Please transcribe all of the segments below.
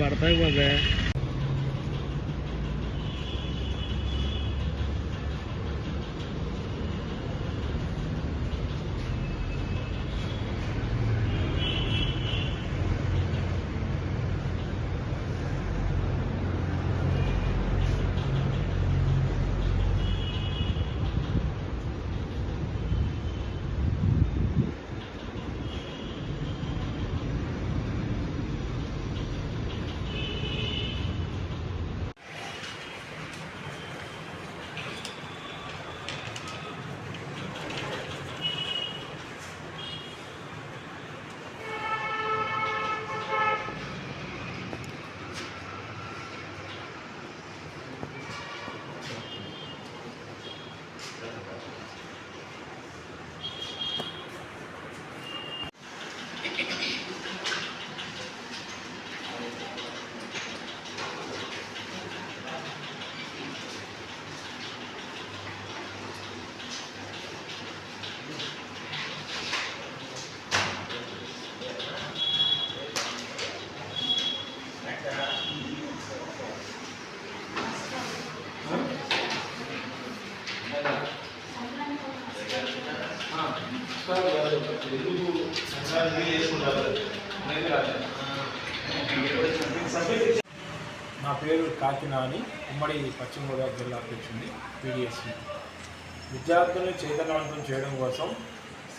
పడతాయి బాబే. నా పేరు కాకినాని, ఉమ్మడి పశ్చిమ గోదావరి జిల్లా అధ్యక్షుడిని పీడిఎస్సి. విద్యార్థులను చైతన్యవంతం చేయడం కోసం,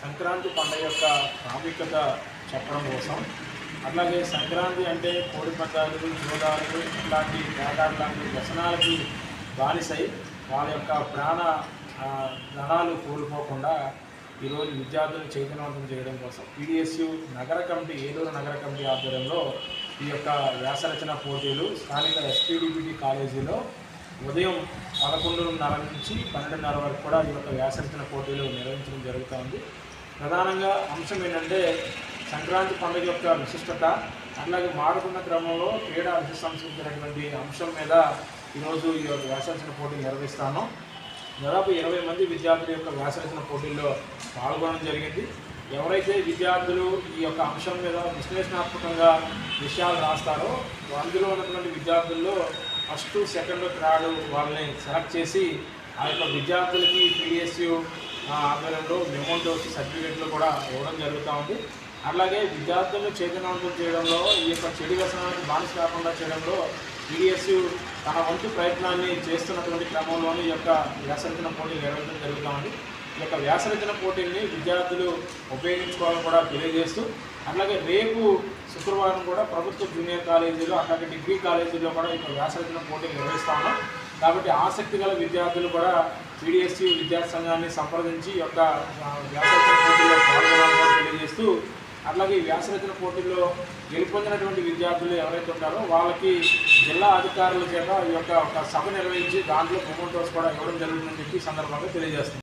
సంక్రాంతి పండుగ యొక్క ప్రాముఖ్యత చెప్పడం కోసం, అట్లాగే సంక్రాంతి అంటే కోడి పందాలు, జోదాలు ఇట్లాంటి వేటాడు లాంటి వ్యసనాలకి బానిసై వాళ్ళ యొక్క ధనాలు కోల్పోకుండా ఈరోజు విద్యార్థులను చైతన్యవంతం చేయడం కోసం పీడిఎస్యు నగర కమిటీ, ఏలూరు నగర కమిటీ ఆధ్వర్యంలో ఈ యొక్క వ్యాసరచన పోటీలు స్థానిక ఎస్పీడిబిటి కాలేజీలో ఉదయం 11:30 నుంచి 12:30 వరకు కూడా ఈ యొక్క వ్యాసరచన పోటీలు నిర్వహించడం జరుగుతుంది. ప్రధానంగా అంశం ఏంటంటే సంక్రాంతి పండుగ యొక్క విశిష్టత, అట్లాగే మారుతున్న క్రమంలో క్రీడా విశిష్టమైనటువంటి అంశం మీద ఈరోజు ఈ యొక్క వ్యాసరచన పోటీలు నిర్వహిస్తాను. దాదాపు 20 మంది విద్యార్థుల యొక్క వ్యాసరచన పోటీల్లో పాల్గొనడం జరిగింది. ఎవరైతే విద్యార్థులు ఈ యొక్క అంశం మీద విశ్లేషణాత్మకంగా విషయాలు రాస్తారో అందులో ఉన్నటువంటి విద్యార్థుల్లో ఫస్ట్, సెకండ్, థర్డ్ వాళ్ళని సెలెక్ట్ చేసి ఆ యొక్క విద్యార్థులకి పీడిఎస్యు ఆధ్వర్యంలో మెమోంటోస్, సర్టిఫికేట్లు కూడా ఇవ్వడం జరుగుతూ ఉంది. అట్లాగే విద్యార్థులను చైతన్యవంతం చేయడంలో, ఈ యొక్క చెడు వ్యసనానికి బానిస కాకుండా చేయడంలో పీడిఎస్యు తన వంతు ప్రయత్నాన్ని చేస్తున్నటువంటి క్రమంలోనే ఈ యొక్క వ్యాసరచన పోటీలు నిర్వహించడం జరుగుతూ ఉంది. ఈ యొక్క వ్యాసరచన పోటీల్ని విద్యార్థులు ఉపయోగించుకోవాలని కూడా తెలియజేస్తూ, అట్లాగే రేపు శుక్రవారం కూడా ప్రభుత్వ జూనియర్ కాలేజీలో, అట్లాగే డిగ్రీ కాలేజీలో కూడా ఈ యొక్క వ్యాసరచన పోటీలు నిర్వహిస్తూ ఉన్నాం. కాబట్టి ఆసక్తి గల విద్యార్థులు కూడా పీడిఎస్సి విద్యార్థి సంఘాన్ని సంప్రదించి ఈ యొక్క వ్యాసరచన పోటీల్లో పాల్గొనాలని తెలియజేస్తూ, అట్లాగే ఈ వ్యాసరచన పోటీల్లో గెలుపొందినటువంటి విద్యార్థులు ఎవరైతే ఉంటారో వాళ్ళకి జిల్లా అధికారుల చేత ఈ యొక్క ఒక సభ నిర్వహించి దాంట్లో మెమోంటోస్ కూడా ఇవ్వడం జరుగుతుందని చెప్పి సందర్భంగా తెలియజేస్తుంది.